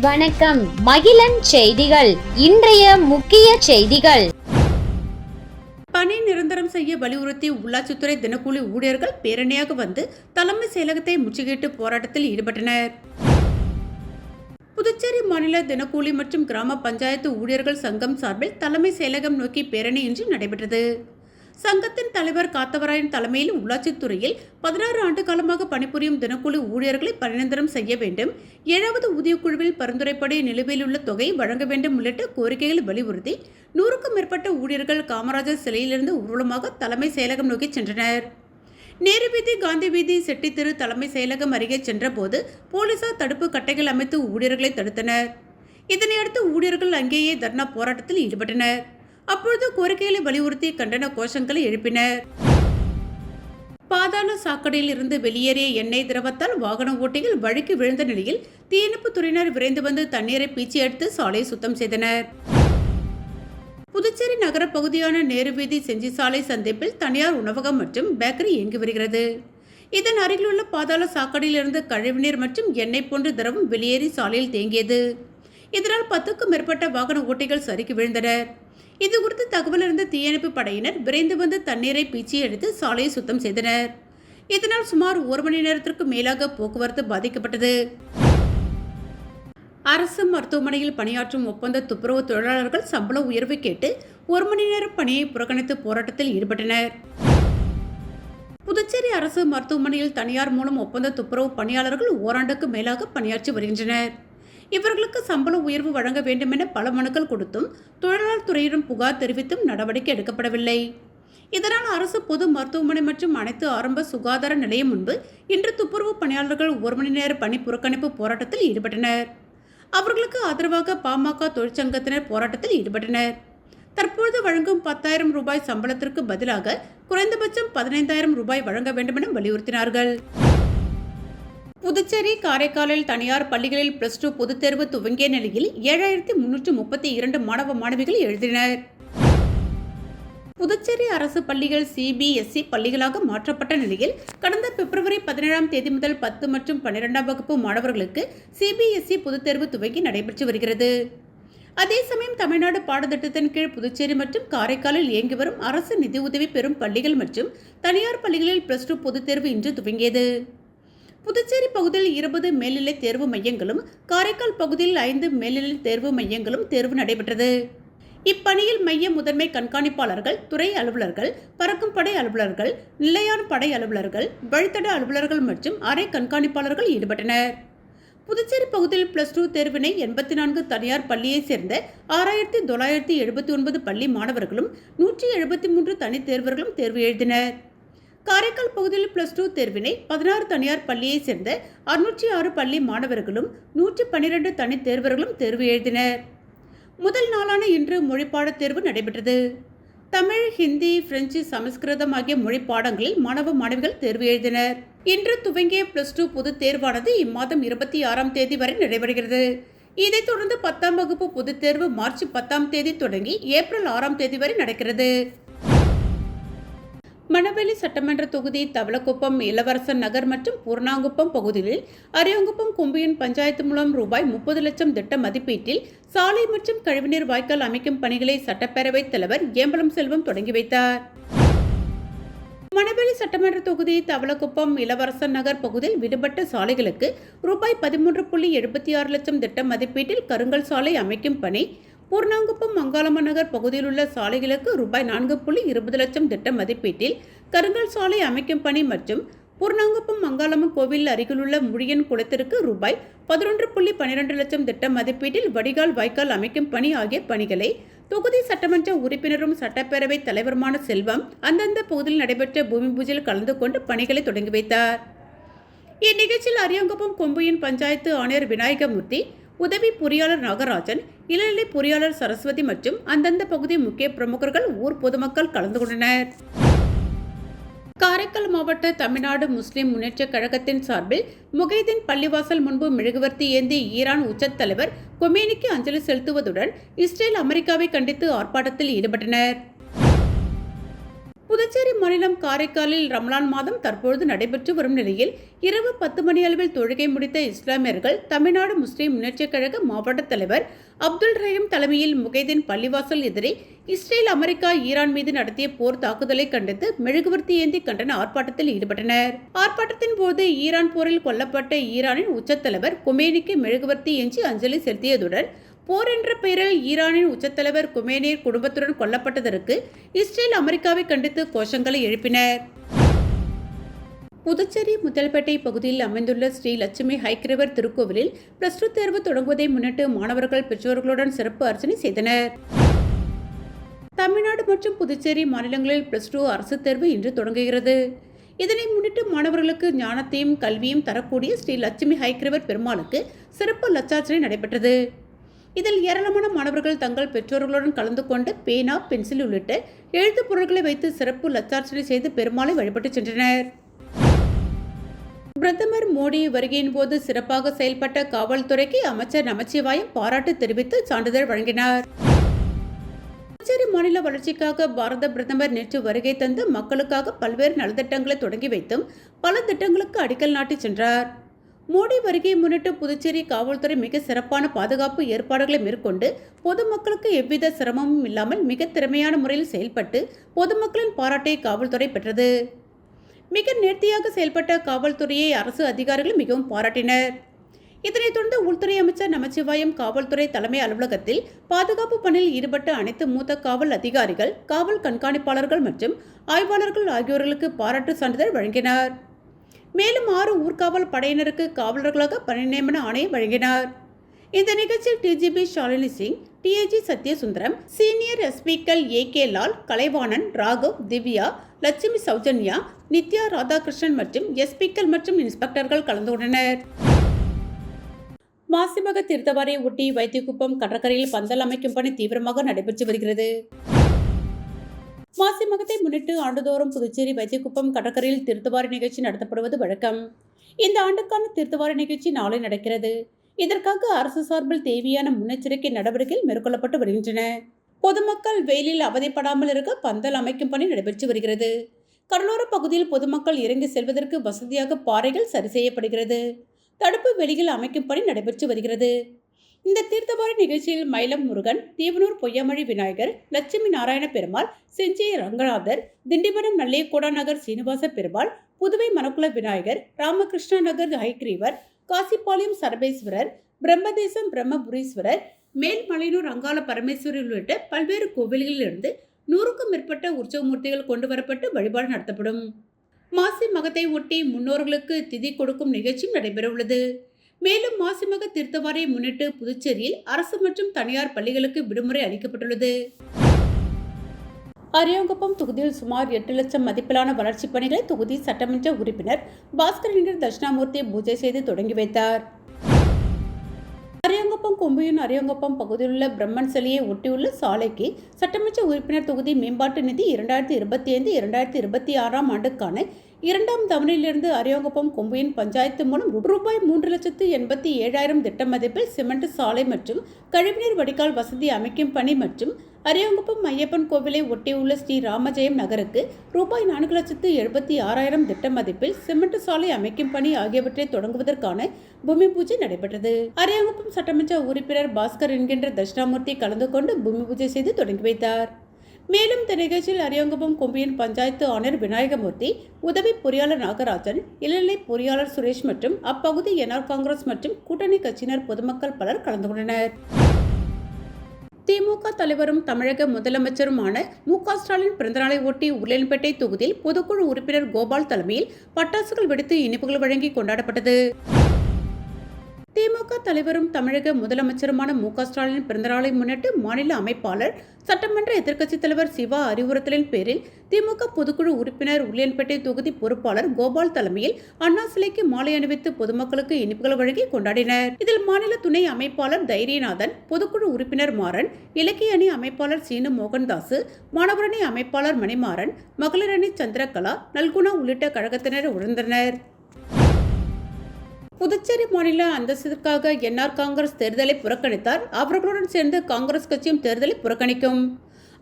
வணக்கம். மகிழன் செய்திகள். இன்றைய முக்கிய செய்திகள். பணி நிரந்தரம் செய்ய வலியுறுத்தி உள்ளாட்சித்துறை தினக்கூலி ஊழியர்கள் பேரணியாக வந்து தலைமை செயலகத்தை முற்றுகையிட்டு போராட்டத்தில் ஈடுபட்டனர். புதுச்சேரி மாநில தினக்கூலி மற்றும் கிராம பஞ்சாயத்து ஊழியர்கள் சங்கம் சார்பில் தலைமை செயலகம் நோக்கி பேரணி இன்று நடைபெற்றது. சங்கத்தின் தலைவர் காத்தவராயன் தலைமையில் உள்ளாட்சித்துறையில் 16 ஆண்டு காலமாக பணிபுரியும் தினக்கூலி ஊழியர்களை பணிநிரந்தரம் செய்ய வேண்டும், 7வது ஊதியக்குழுவில் பரிந்துரைப்படி நிலுவையில் உள்ள தொகை வழங்க வேண்டும் உள்ளிட்ட கோரிக்கைகளை வலியுறுத்தி 100க்கும் மேற்பட்ட ஊழியர்கள் காமராஜர் சிலையிலிருந்து ஊர்வலமாக தலைமை செயலகம் நோக்கி சென்றனர். நேரு வீதி, காந்தி வீதி, செட்டி தெரு தலைமை செயலகம் அருகே சென்றபோது போலீசார் தடுப்பு கட்டைகள் அமைத்து ஊழியர்களை தடுத்தனர். இதனையடுத்து ஊழியர்கள் அங்கேயே தர்ணா போராட்டத்தில் ஈடுபட்டனர். அப்பொழுது கோரிக்கைகளை வலியுறுத்தி கண்டன கோஷங்களை எழுப்பினர். பாதாள சாக்கடையில் இருந்து வெளியேறிய எண்ணெய் திரவத்தால் வாகன ஓட்டிகள் வழுக்கி விழுந்த நிலையில் தீயணைப்பு துறையினர் விரைந்து வந்து தண்ணீரை பீச்சி எடுத்து சாலையை சுத்தம் செய்தனர். புதுச்சேரி நகர பகுதியான நேரு வீதி செஞ்சி சாலை சந்திப்பில் தனியார் உணவகம் மற்றும் பேக்கரி இயங்கி வருகிறது. இதன் அருகிலுள்ள பாதாள சாக்கடையில் இருந்து கழிவுநீர் மற்றும் எண்ணெய் போன்ற திரவம் வெளியேறி சாலையில் தேங்கியது. இதனால் 10க்கும் மேற்பட்ட வாகன ஓட்டிகள் சறுக்கி விழுந்தனர். இது குறித்து தகவல் இருந்த தீயணைப்பு படையினர் விரைந்து வந்து தண்ணீரை பீச்சி எடுத்து சாலையை சுத்தம் செய்தனர். இதனால் சுமார் 1 மணி நேரத்திற்கு மேலாக போக்குவரத்து பாதிக்கப்பட்டது. அரசு மருத்துவமனையில் பணியாற்றும் ஒப்பந்த துப்புரவு தொழிலாளர்கள் சம்பள உயர்வு கேட்டு 1 மணி நேரம் பணியை புறக்கணித்து போராட்டத்தில் ஈடுபட்டனர். புதுச்சேரி அரசு மருத்துவமனையில் தனியார் மூலம் ஒப்பந்த துப்புரவு பணியாளர்கள் ஓராண்டுக்கு மேலாக பணியாற்றி வருகின்றனர். இவர்களுக்கு சம்பள உயர்வு வழங்க வேண்டும் என பல மனுக்கள் கொடுத்தும் தொழிலாளர் துறையிடம் புகார் தெரிவித்தும் நடவடிக்கை எடுக்கப்படவில்லை. இதனால் அரசு பொது மருத்துவமனை மற்றும் அனைத்து ஆரம்ப சுகாதார நிலையம் முன்பு இன்று துப்புரவு பணியாளர்கள் 1 மணி நேர பணி புறக்கணிப்பு போராட்டத்தில் ஈடுபட்டனர். அவர்களுக்கு ஆதரவாக பாமக தொழிற்சங்கத்தினர் போராட்டத்தில் ஈடுபட்டனர். தற்பொழுது வழங்கும் 10,000 ரூபாய் சம்பளத்திற்கு பதிலாக குறைந்தபட்சம் 15,000 ரூபாய் வழங்க வேண்டும் என வலியுறுத்தினார்கள். புதுச்சேரி, காரைக்காலில் தனியார் பள்ளிகளில் +2 பொதுத் தேர்வு துவங்கிய நிலையில் 7,332 மாணவ மாணவிகள் எழுதினர். புதுச்சேரி அரசு பள்ளிகள் CBSE பள்ளிகளாக மாற்றப்பட்ட நிலையில் கடந்த பிப்ரவரி 17ஆம் தேதி முதல் 10 மற்றும் 12ஆம் வகுப்பு மாணவர்களுக்கு CBSE பொதுத் தேர்வு துவங்கி நடைபெற்று வருகிறது. அதே சமயம் தமிழ்நாடு பாடத்திட்டத்தின் கீழ் புதுச்சேரி மற்றும் காரைக்காலில் இயங்கி வரும் அரசு நிதி உதவி பெறும் பள்ளிகள் மற்றும் தனியார் பள்ளிகளில் +2 பொதுத் தேர்வு இன்று துவங்கியது. புதுச்சேரி பகுதியில் 20 மேல்நிலை தேர்வு மையங்களும், காரைக்கால் பகுதியில் 5 மேல்நிலை தேர்வு மையங்களும் தேர்வு நடைபெற்றது. இப்பணியில் மைய முதன்மை கண்காணிப்பாளர்கள், துறை அலுவலர்கள், பறக்கும் படை அலுவலர்கள், நிலையான படை அலுவலர்கள், வழித்தட அலுவலர்கள் மற்றும் அறை கண்காணிப்பாளர்கள் ஈடுபட்டனர். புதுச்சேரி பகுதியில் +2 தேர்வினை 84 தனியார் பள்ளியை சேர்ந்த 6,979 பள்ளி மாணவர்களும் 173 தனி தேர்வர்களும் தேர்வு எழுதினர். காரைக்கால் பகுதியில் +2 தேர்வினை 16 தனியார் பள்ளியை சேர்ந்த 606 பள்ளி மாணவர்களும் 112 தனி தேர்வர்களும் தேர்வு எழுதினர். முதல் நாளான இன்று மொழிப்பாட தேர்வு நடைபெற்றது. தமிழ், ஹிந்தி, பிரெஞ்சு, சமஸ்கிருதம் ஆகிய மொழி பாடங்களில் மாணவ மாணவிகள் தேர்வு எழுதினர். இன்று துவங்கிய +2 பொதுத் தேர்வானது இம்மாதம் 26ஆம் தேதி வரை நடைபெறுகிறது. இதைத் தொடர்ந்து 10ஆம் வகுப்பு பொதுத் தேர்வு மார்ச் 10ஆம் தேதி தொடங்கி ஏப்ரல் 6ஆம் தேதி வரை நடக்கிறது. மணவெளி சட்டமன்ற தொகுதி தவளக்குப்பம், இளவரசன் நகர் மற்றும் பூர்ணாங்குப்பம் பகுதிகளில் அரியாங்குப்பம் கொம்பியன் பஞ்சாயத்து மூலம் ரூபாய் 30 லட்சம் திட்ட மதிப்பீட்டில் சாலை மற்றும் கழிவுநீர் வாய்க்கால் அமைக்கும் பணிகளை சட்டப்பேரவைத் தலைவர் ஏம்பலம் செல்வம் தொடங்கி வைத்தார். மணவெளி சட்டமன்ற தொகுதி தவளக்குப்பம், இளவரசன் நகர் பகுதியில் விடுபட்ட சாலைகளுக்கு ரூபாய் 13.76 லட்சம் திட்ட மதிப்பீட்டில் கருங்கல் சாலை அமைக்கும் பணி, பூர்ணாங்குப்பம், மங்காளம்ம நகர் பகுதியில் உள்ள சாலைகளுக்கு ரூபாய் 4.20 லட்சம் திட்ட மதிப்பீட்டில் கருங்கல் சாலை அமைக்கும் பணி மற்றும் பூர்ணாங்குப்பம் மங்காளம்மன் கோவில் அருகிலுள்ள முழியன் குளத்திற்கு ரூபாய் 11.12 லட்சம் திட்ட மதிப்பீட்டில் வடிகால் வாய்க்கால் அமைக்கும் பணி ஆகிய பணிகளை தொகுதி சட்டமன்ற உறுப்பினரும் சட்டப்பேரவைத் தலைவருமான செல்வம் அந்தந்த பகுதியில் நடைபெற்ற பூமி பூஜையில் கலந்து கொண்டு பணிகளை தொடங்கி வைத்தார். இந்நிகழ்ச்சியில் அரியாங்குப்பம் கொம்பியன் பஞ்சாயத்து ஆணையர் விநாயகமூர்த்தி, உதவி பொறியாளர் நாகராஜன், இளநிலை பொறியாளர் சரஸ்வதி மற்றும் அந்தந்த பகுதி முக்கிய பிரமுகர்கள், ஊர் பொதுமக்கள் கலந்து கொண்டனர். காரைக்கால் மாவட்ட தமிழ்நாடு முஸ்லிம் முன்னேற்ற கழகத்தின் சார்பில் முகைதீன் பள்ளிவாசல் முன்பு மெழுகுவர்த்தி ஏந்தி ஈரான் உச்ச தலைவர் கொமேனிக்கு அஞ்சலி செலுத்துவதுடன் இஸ்ரேல், அமெரிக்காவை கண்டித்து ஆர்ப்பாட்டத்தில் ஈடுபட்டனர். புதுச்சேரி மாநிலம் காரைக்காலில் ரமலான் மாதம் தற்பொழுது நடைபெற்று வரும் நிலையில் இரவு 10 மணி அளவில் தொழுகை முடித்த இஸ்லாமியர்கள் தமிழ்நாடு முஸ்லிம் முன்னேற்றக் கழக மாவட்ட தலைவர் அப்துல் ரஹீம் தலைமையில் முகைதீன் பள்ளிவாசல் எதிரே இஸ்ரேல், அமெரிக்கா, ஈரான் மீது நடத்திய போர் தாக்குதலை கண்டித்து மெழுகுவர்த்தி ஏந்தி கண்டன ஆர்ப்பாட்டத்தில் ஈடுபட்டனர். ஆர்ப்பாட்டத்தின் போது ஈரான் போரில் கொல்லப்பட்ட ஈரானின் உச்சத்தலைவர் கொமேனிக்கு மெழுகுவர்த்தி ஏந்தி அஞ்சலி செலுத்தியதுடன் போர் என்ற பெயரில் ஈரானின் உச்சத்தலைவர் கொமேனியின் குடும்பத்துடன் கொல்லப்பட்டதற்கு இஸ்ரேல், அமெரிக்காவை கண்டித்து கோஷங்களை எழுப்பினர். புதுச்சேரி முதல்பேட்டை பகுதியில் அமைந்துள்ள ஸ்ரீ லட்சுமி ஹைக்கிரவர் திருக்கோவிலில் +2 தேர்வு தொடங்குவதை முன்னிட்டு மாணவர்கள் பெற்றோர்களுடன் சிறப்பு அர்ச்சனை செய்தனர். தமிழ்நாடு மற்றும் புதுச்சேரி மாநிலங்களில் +2 அரசு தேர்வு இன்று தொடங்குகிறது. இதனை முன்னிட்டு மாணவர்களுக்கு ஞானத்தையும் கல்வியும் தரக்கூடிய ஸ்ரீ லட்சுமி ஹைக்கிரவர் பெருமாளுக்கு சிறப்பு லட்சார்ச்சனை நடைபெற்றது. இதில் ஏராளமான மாணவர்கள் தங்கள் பெற்றோர்களுடன் கலந்து கொண்டு பேனா, பென்சில் உள்ளிட்ட எழுத்து பொருட்களை வைத்து சிறப்பு லட்சார்ச்சனை செய்து பெருமாளை வழிபட்டு சென்றனர். பிரதமர் மோடி வருகையின் போது சிறப்பாக செயல்பட்ட காவல்துறைக்கு அமைச்சர் நமச்சிவாயம் பாராட்டு தெரிவித்து சான்றிதழ் வழங்கினார். புதுச்சேரி மாநில வளர்ச்சிக்காக பாரத பிரதமர் நேற்று வருகை தந்து மக்களுக்காக பல்வேறு நலத்திட்டங்களை தொடங்கி வைத்தும் பல திட்டங்களுக்கு அடிக்கல் நாட்டி சென்றார். மோடி வருகையை முன்னிட்டு புதுச்சேரி காவல்துறை மிக சிறப்பான பாதுகாப்பு ஏற்பாடுகளை மேற்கொண்டு பொதுமக்களுக்கு எவ்வித சிரமமும் இல்லாமல் மிக திறமையான முறையில் செயல்பட்டு பொதுமக்களின் பாராட்டை காவல்துறை பெற்றது. மிக நேர்த்தியாக செயல்பட்ட காவல்துறையை அரசு அதிகாரிகள் மிகவும் பாராட்டினர். இதனைத் தொடர்ந்து உள்துறை அமைச்சர் நமச்சிவாயம் காவல்துறை தலைமை அலுவலகத்தில் பாதுகாப்பு பணியில் ஈடுபட்ட அனைத்து மூத்த காவல் அதிகாரிகள், காவல் கண்காணிப்பாளர்கள் மற்றும் ஆய்வாளர்கள் ஆகியோர்களுக்கு பாராட்டு சான்றிதழ் வழங்கினார். மேலும் 6 ஊர்காவல் படையினருக்கு காவலர்களாக பணி நியமன ஆணையை வழங்கினார். இந்த நிகழ்ச்சியில் DGP Shalini Singh, DIG Sathyasundaram, senior எஸ்பிக்கள் AK லால், கலைவாணன், ராகவ், திவ்யா, லட்சுமி சௌஜன்யா, நித்யா ராதாகிருஷ்ணன் மற்றும் எஸ்பிக்கள் மற்றும் இன்ஸ்பெக்டர்கள் கலந்து கொண்டனர். மாசிமக தீர்த்தவாரியை ஒட்டி வைத்தியகுப்பம் கடற்கரையில் பந்தல் அமைக்கும் பணி தீவிரமாக நடைபெற்று வருகிறது. மாசி மகத்தை முன்னிட்டு ஆண்டுதோறும் புதுச்சேரி வைத்தியகுப்பம் கடற்கரையில் தீர்த்தவாரி நிகழ்ச்சி நடத்தப்படுவது வழக்கம். இந்த ஆண்டுக்கான தீர்த்தவாரி நிகழ்ச்சி நாளை நடக்கிறது. இதற்காக அரசு சார்பில் தேவையான முன்னெச்சரிக்கை நடவடிக்கைகள் மேற்கொள்ளப்பட்டு வருகின்றன. பொதுமக்கள் வெயிலில் அவதிப்படாமல் இருக்க பந்தல் அமைக்கும் பணி நடைபெற்று வருகிறது. கடலோர பகுதியில் பொதுமக்கள் இறங்கி செல்வதற்கு வசதியாக பாறைகள் சரி செய்யப்படுகிறது. தடுப்பு வேலிகள் அமைக்கும் பணி நடைபெற்று வருகிறது. இந்த தீர்த்தவாரி நிகழ்ச்சியில் மயிலம் முருகன், தீவனூர் பொய்யாமொழி விநாயகர், லட்சுமி நாராயண பெருமாள், செஞ்சி ரங்கநாதர், திண்டிவனம் நல்லேகோடா நகர் சீனிவாச பெருமாள், புதுவை மணக்குள விநாயகர், ராமகிருஷ்ணா நகர் ஹைகிரீவர், காசிப்பாளையம் சரபேஸ்வரர், பிரம்மதேசம் பிரம்மபுரீஸ்வரர், மேல்மலையனூர் அங்காள பரமேஸ்வரர் உள்ளிட்ட பல்வேறு கோவில்களில் இருந்து 100க்கும் மேற்பட்ட உற்சவமூர்த்திகள் கொண்டு வரப்பட்டு வழிபாடு நடத்தப்படும். மாசி மகத்தை ஒட்டி முன்னோர்களுக்கு திதி கொடுக்கும் நிகழ்ச்சியும் நடைபெறவுள்ளது. மேலும் மாசிமக தீர்த்தவாரியை முன்னிட்டு புதுச்சேரியில் அரசு மற்றும் தனியார் பள்ளிகளுக்கு விடுமுறை அளிக்கப்பட்டுள்ளது. அரியாங்குப்பம் தொகுதியில் சுமார் 8 லட்சம் மதிப்பிலான வளர்ச்சிப் பணிகளை தொகுதி சட்டமன்ற உறுப்பினர் பாஸ்கர் தட்சிணாமூர்த்தி பூஜை செய்து தொடங்கி வைத்தார். அரியாங்குப்பம் கொம்புயூன் அரியாங்குப்பம் பகுதியில் உள்ள பிரம்மன் சிலையை ஒட்டியுள்ள சாலைக்கு சட்டமன்ற உறுப்பினர் தொகுதி மேம்பாட்டு நிதி 2025-2026 ஆண்டுக்கான 2ஆம் தவணையிலிருந்து அரியாங்குப்பம் கொம்புயூன் பஞ்சாயத்து மூலம் ரூபாய் 3,87,000 திட்ட மதிப்பில் சிமெண்ட் சாலை மற்றும் கழிவுநீர் வடிகால் வசதி அமைக்கும் பணி மற்றும் அரியாங்குப்பம் ஐயப்பன் கோவிலை ஒட்டியுள்ள ஸ்ரீ ராமஜெயம் நகருக்கு ரூபாய் 4,76,000 திட்ட மதிப்பில் சிமெண்ட் சாலை அமைக்கும் பணி ஆகியவற்றை தொடங்குவதற்கான பூமி பூஜை நடைபெற்றது. அரியாங்குப்பம் சட்டமன்ற உறுப்பினர் பாஸ்கர் தட்சிணாமூர்த்தி கலந்து கொண்டு பூமி பூஜை செய்து தொடங்கி வைத்தார். மேலும் இந்த நிகழ்ச்சியில் அரியாங்குப்பம் கொம்பியன் பஞ்சாயத்து ஆணையர் விநாயகமூர்த்தி, உதவி பொறியாளர் நாகராஜன், இளநிலை பொறியாளர் சுரேஷ் மற்றும் அப்பகுதி NR காங்கிரஸ் மற்றும் கூட்டணி கட்சியினர் பொதுமக்கள் பலர் கலந்து கொண்டனர். திமுக தலைவரும் தமிழக முதலமைச்சருமான மு.க. ஸ்டாலின் பிறந்தநாளை ஒட்டி உருளையன்பேட்டை தொகுதியில் பொதுக்குழு உறுப்பினர் கோபால் தலைமையில் பட்டாசுகள் வெடித்து இனிப்புகள் வழங்கி கொண்டாடப்பட்டது. திமுக தலைவரும் தமிழக முதலமைச்சருமான மு.க. ஸ்டாலின் பிறந்தநாளை முன்னிட்டு மாநில அமைப்பாளர், சட்டமன்ற எதிர்க்கட்சித் தலைவர் சிவா அறிவுறுத்தலின் பேரில் திமுக பொதுக்குழு உறுப்பினர் உருளையன்பேட்டை தொகுதி பொறுப்பாளர் கோபால் தலைமையில் அண்ணா சிலைக்கு மாலை அணிவித்து பொதுமக்களுக்கு இனிப்புகள் வழங்கி கொண்டாடினர். இதில் மாநில துணை அமைப்பாளர் தைரியநாதன், பொதுக்குழு உறுப்பினர் மாறன், இலக்கிய அணி அமைப்பாளர் சீனு மோகன்தாசு, மாணவரணி அமைப்பாளர் மணிமாறன், மகளிரணி சந்திரகலா, நல்குணா உள்ளிட்ட கழகத்தினர் உணர்ந்தனர். புதுச்சேரி மாநில அந்தஸ்திற்காக NR காங்கிரஸ் தேர்தலை புறக்கணித்தார். அவர்களுடன் சேர்ந்து காங்கிரஸ் கட்சியும் தேர்தலை புறக்கணிக்கும்.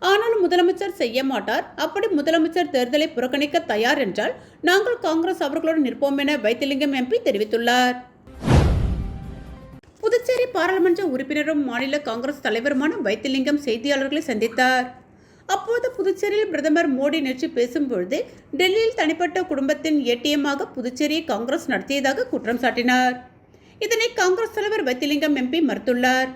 ஆனால் முதலமைச்சர் செய்ய மாட்டார். அப்படி முதலமைச்சர் தேர்தலை புறக்கணிக்க தயார் என்றால் நாங்கள் காங்கிரஸ் அவர்களுடன் நிற்போம் என வைத்திலிங்கம் எம்பி தெரிவித்துள்ளார். புதுச்சேரி பாராளுமன்ற உறுப்பினரும் மாநில காங்கிரஸ் தலைவருமான வைத்திலிங்கம் செய்தியாளர்களை சந்தித்தார். அப்போது புதுச்சேரியில் பிரதமர் மோடி நேற்று பேசும்பொழுது டெல்லியில் தனிப்பட்ட குடும்பத்தின் ஏடிஎம்மாக புதுச்சேரியை காங்கிரஸ் நடத்தியதாக குற்றம் சாட்டினார். இதனை காங்கிரஸ் தலைவர் வைத்திலிங்கம் எம்பி மறுத்துள்ளார்.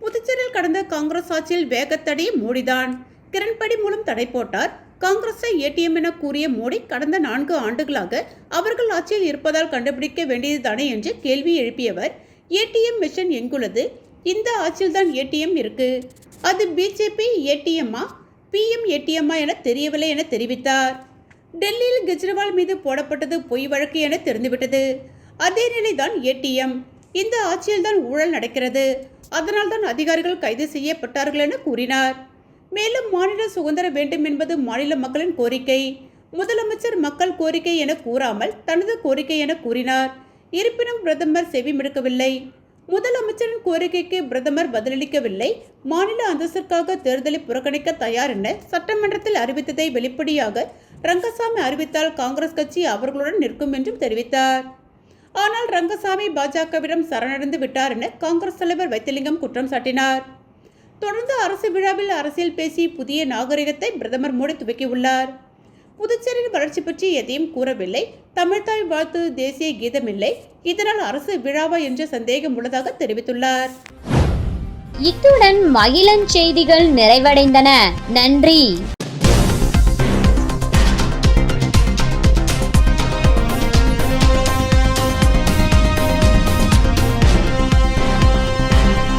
புதுச்சேரியில் கடந்த காங்கிரஸ் ஆட்சியில் வேகத்தடையை மோடிதான் கிரண்பேடி மூலம் தடை போட்டார். காங்கிரஸை ஏடிஎம் என கூறிய மோடி கடந்த 4 ஆண்டுகளாக அவர்கள் ஆட்சியில் இருப்பதால் கண்டுபிடிக்க வேண்டியதுதானே என்று கேள்வி எழுப்பியவர், ஏடிஎம் மிஷன் எங்குள்ளது? இந்த ஆட்சியில்தான் ஏடிஎம் இருக்கு. அது பிஜேபி ஏடிஎம்மா பிஎம் ஏடிஎம்மா என தெரியவில்லை என தெரிவித்தார். டெல்லியில் கெஜ்ரிவால் மீது போடப்பட்டது பொய் வழக்கு என தெரிந்துவிட்டது. அதே நிலைதான் ஏடிஎம். இந்த ஆட்சியில்தான் ஊழல் நடக்கிறது. அதனால்தான் அதிகாரிகள் கைது செய்யப்பட்டார்கள் என கூறினார். மேலும் மாநில சுதந்திரம் வேண்டும் என்பது மாநில மக்களின் கோரிக்கை. முதலமைச்சர் மக்கள் கோரிக்கை என கூறாமல் தனது கோரிக்கை என கூறினார். இருப்பினும் பிரதமர் செவிமடுக்கவில்லை. முதலமைச்சரின் கோரிக்கைக்கு பிரதமர் பதிலளிக்கவில்லை. மாநில அந்தஸ்திற்காக தேர்தலை புறக்கணிக்க தயார் என சட்டமன்றத்தில் அறிவித்ததை வெளிப்படையாக ரங்கசாமி அறிவித்தால் காங்கிரஸ் கட்சி அவர்களுடன் நிற்கும் என்றும் தெரிவித்தார். ஆனால் ரங்கசாமி பாஜகவிடம் சரணடைந்து விட்டார் என காங்கிரஸ் தலைவர் வைத்திலிங்கம் குற்றம் சாட்டினார். தொடர்ந்து அரசு விழாவில் அரசியல் பேசி புதிய நாகரிகத்தை பிரதமர் மோடி துவக்கியுள்ளார். புதுச்சேரியின் வளர்ச்சி பற்றி எதையும் கூறவில்லை. தமிழ்தாய் வாழ்த்து தேசிய கீதம் இல்லை. இதனால் அரசு விழாவா என்ற சந்தேகம் உள்ளதாக தெரிவித்துள்ளார். இத்துடன் மகிழன் செய்திகள் நிறைவடைந்தன. நன்றி.